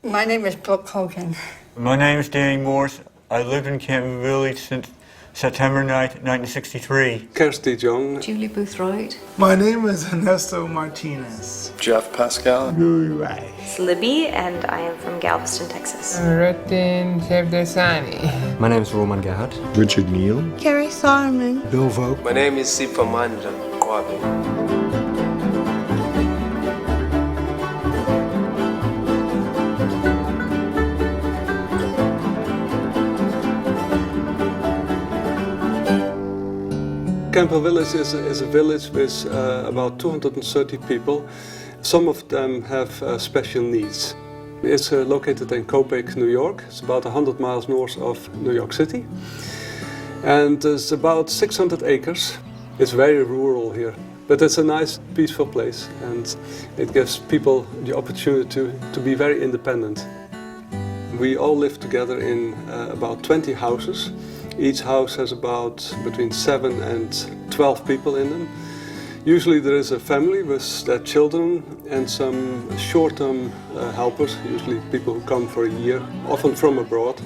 My name is Brooke Hogan. My name is Danny Morse. I lived in Camphill Village since September 9th, 1963. Kirsty Jung. Julie Boothroyd. My name is Ernesto Martinez. Jeff Pascal. Louis Ray. It's Libby, and I am from Galveston, Texas. Rutin Shevdasani. My name is Roman Gerhardt. Richard Neal. Carrie Simon. Bill Vogt. My name is Sipamanjan Kwabi. Camphill Village is a village with about 230 people. Some of them have special needs. It's located in Copake, New York. It's about 100 miles north of New York City. And it's about 600 acres. It's very rural here, but it's a nice, peaceful place, and it gives people the opportunity to be very independent. We all live together in about 20 houses. Each house has about between 7 and 12 people in them. Usually there is a family with their children and some short-term helpers, usually people who come for a year, often from abroad.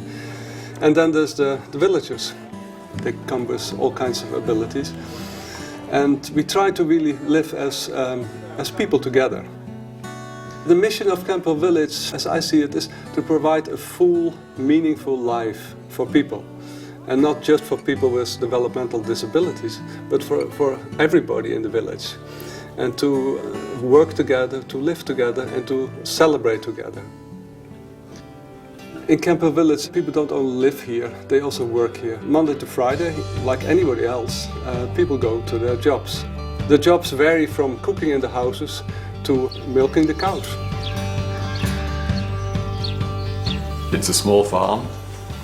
And then there's the villagers. They come with all kinds of abilities. And we try to really live as people together. The mission of Camphill Village, as I see it, is to provide a full, meaningful life for people. And not just for people with developmental disabilities, but for everybody in the village. And to work together, to live together, and to celebrate together. In Camphill Village, people don't only live here, they also work here. Monday to Friday, like anybody else, people go to their jobs. The jobs vary from cooking in the houses to milking the cows. It's a small farm.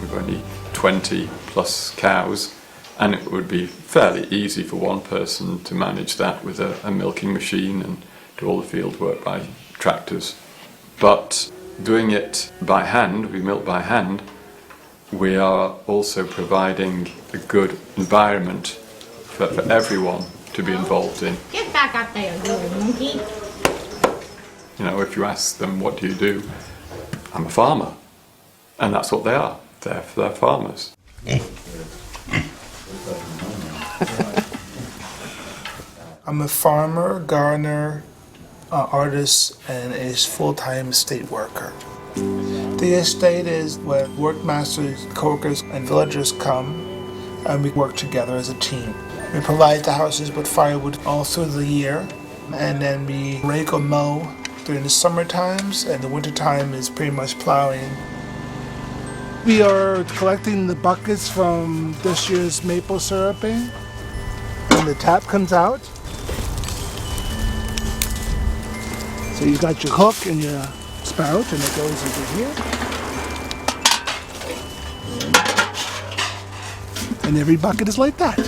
We've only 20 plus cows, and it would be fairly easy for one person to manage that with a milking machine and do all the field work by tractors. But doing it by hand, we milk by hand, we are also providing a good environment for everyone to be involved in. Get back up there, you monkey. You know, if you ask them, what do you do? I'm a farmer. And that's what they are. They're farmers. I'm a farmer, gardener, artist, and a full-time estate worker. The estate is where workmasters, co-workers, and villagers come, and we work together as a team. We provide the houses with firewood all through the year, and then we rake or mow during the summer times, and the winter time is pretty much plowing. We are collecting the buckets from this year's maple syruping, and the tap comes out. So you got your hook and your spout, and it goes over here. And every bucket is like that.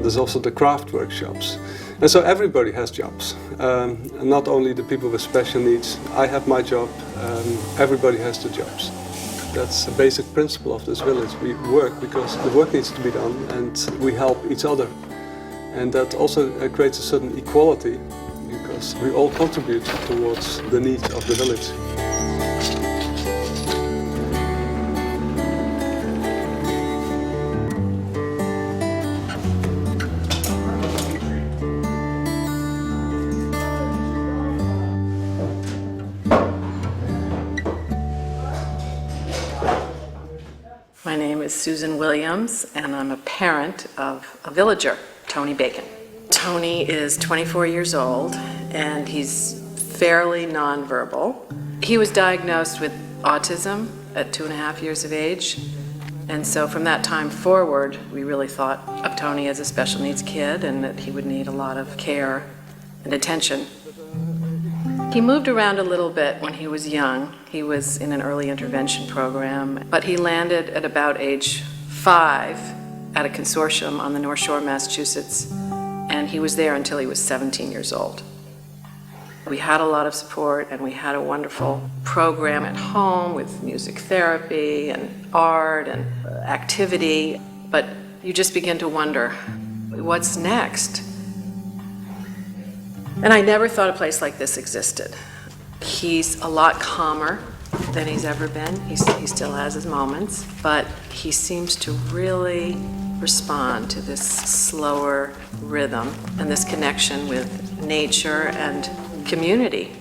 There's also the craft workshops. And so everybody has jobs, not only the people with special needs. I have my job, everybody has the jobs. That's a basic principle of this village. We work because the work needs to be done, and we help each other. And that also creates a certain equality, because we all contribute towards the needs of the village. My name is Susan Williams, and I'm a parent of a villager, Tony Bacon. Tony is 24 years old, and he's fairly nonverbal. He was diagnosed with autism at 2.5 years of age, and so from that time forward, we really thought of Tony as a special needs kid and that he would need a lot of care and attention. He moved around a little bit when he was young. He was in an early intervention program, but he landed at about age 5 at a consortium on the North Shore, Massachusetts, and he was there until he was 17 years old. We had a lot of support, and we had a wonderful program at home with music therapy and art and activity. But you just begin to wonder, what's next? And I never thought a place like this existed. He's a lot calmer than he's ever been. He still has his moments, but he seems to really respond to this slower rhythm and this connection with nature and community.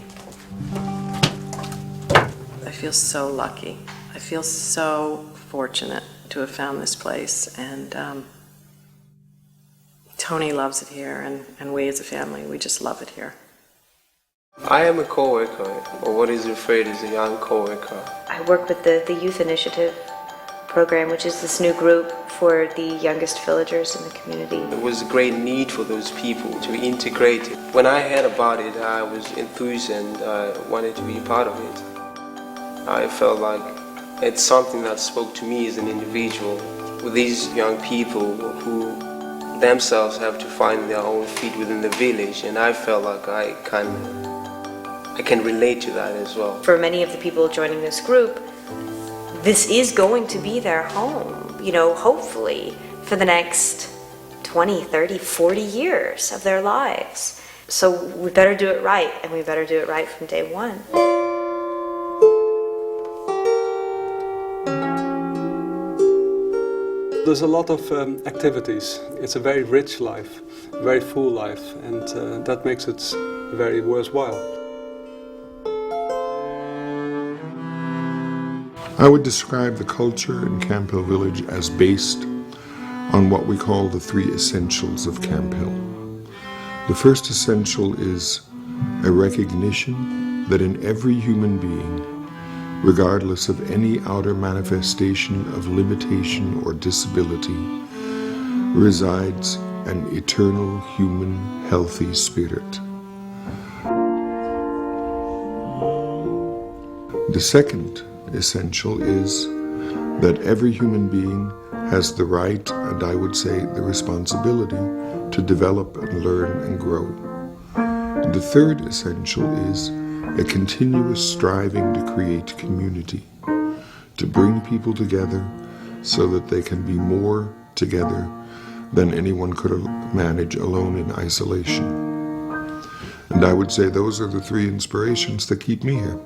I feel so lucky. I feel so fortunate to have found this place, and Tony loves it here, and we as a family, we just love it here. I am a co-worker, or what is referred as a young co-worker. I work with the Youth Initiative program, which is this new group for the youngest villagers in the community. There was a great need for those people to integrate it. When I heard about it, I was enthused and wanted to be a part of it. I felt like it's something that spoke to me as an individual. With these young people who themselves have to find their own feet within the village, and I felt like I can relate to that as well. For many of the people joining this group, this is going to be their home, you know, hopefully for the next 20, 30, 40 years of their lives. So we better do it right, and we better do it right from day one. There's a lot of activities. It's a very rich life, a very full life, and that makes it very worthwhile. I would describe the culture in Camphill Village as based on what we call the three essentials of Camphill. The first essential is a recognition that in every human being, regardless of any outer manifestation of limitation or disability, resides an eternal human healthy spirit. The second essential is that every human being has the right, and I would say the responsibility, to develop and learn and grow. The third essential is a continuous striving to create community, to bring people together so that they can be more together than anyone could manage alone in isolation. And I would say those are the three inspirations that keep me here.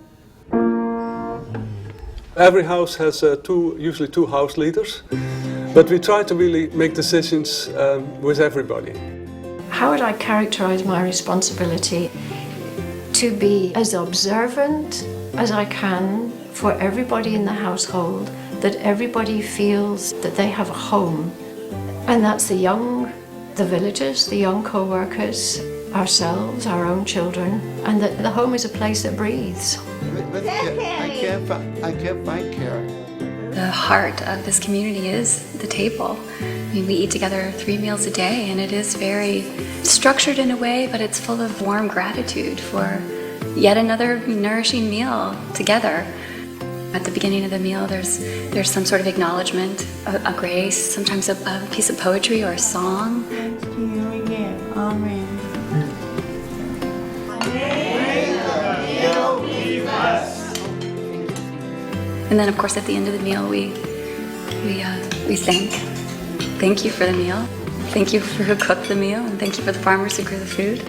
Every house has usually two house leaders, but we try to really make decisions with everybody. How would I characterize my responsibility? To be as observant as I can for everybody in the household, that everybody feels that they have a home. And that's the young, the villagers, the young co-workers, ourselves, our own children, and that the home is a place that breathes. I can't find Karen. The heart of this community is the table. I mean, we eat together 3 meals a day, and it is very structured in a way, but it's full of warm gratitude for yet another nourishing meal together. At the beginning of the meal, there's some sort of acknowledgement, a grace, sometimes a piece of poetry or a song. Amen. And then, of course, at the end of the meal, we thank you for the meal. Thank you for who cooked the meal, and thank you for the farmers who grew the food.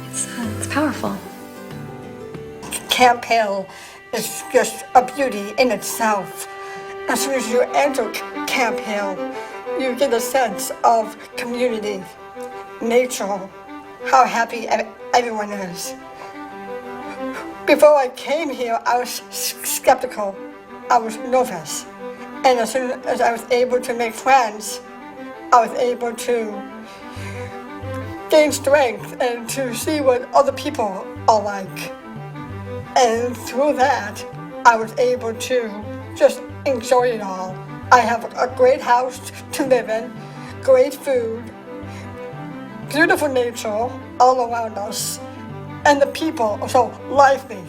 It's powerful. Camphill is just a beauty in itself. As soon as you enter Camphill, you get a sense of community, nature, how happy everyone is. Before I came here, I was skeptical. I was nervous. And as soon as I was able to make friends, I was able to gain strength and to see what other people are like. And through that, I was able to just enjoy it all. I have a great house to live in, great food, beautiful nature all around us, and the people are so lively,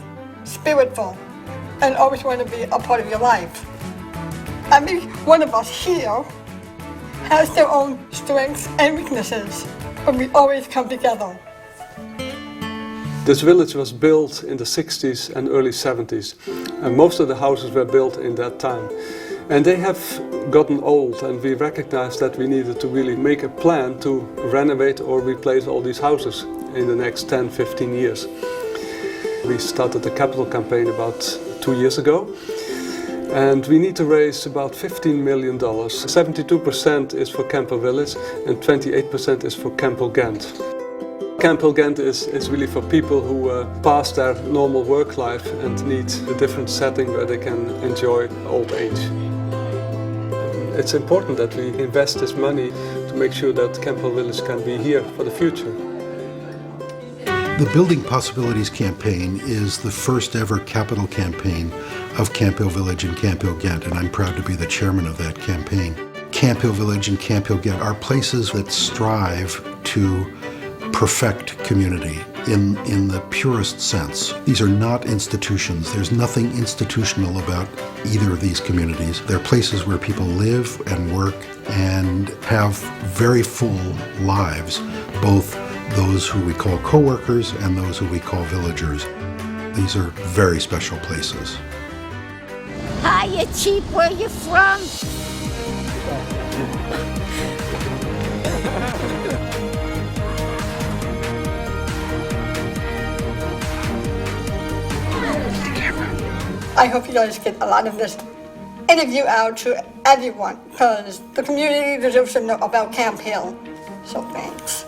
spiritual, and always want to be a part of your life. Every one of us here has their own strengths and weaknesses, but we always come together. This village was built in the 60s and early 70s, and most of the houses were built in that time. And they have gotten old, and we recognized that we needed to really make a plan to renovate or replace all these houses in the next 10, 15 years. We started the capital campaign about 2 years ago, and we need to raise about $15 million. 72% is for Camphill Village and 28% is for Camphill Ghent. Camphill Ghent is really for people who pass their normal work life and need a different setting where they can enjoy old age. It's important that we invest this money to make sure that Camphill Village can be here for the future. The Building Possibilities campaign is the first ever capital campaign of Camphill Village and Camphill Ghent, and I'm proud to be the chairman of that campaign. Camphill Village and Camphill Ghent are places that strive to perfect community in the purest sense. These are not institutions. There's nothing institutional about either of these communities. They're places where people live and work and have very full lives, both those who we call co-workers and those who we call villagers. These are very special places. Hiya, Chief, where you from? I hope you guys get a lot of this interview out to everyone, because the community deserves to know about Camphill. So thanks.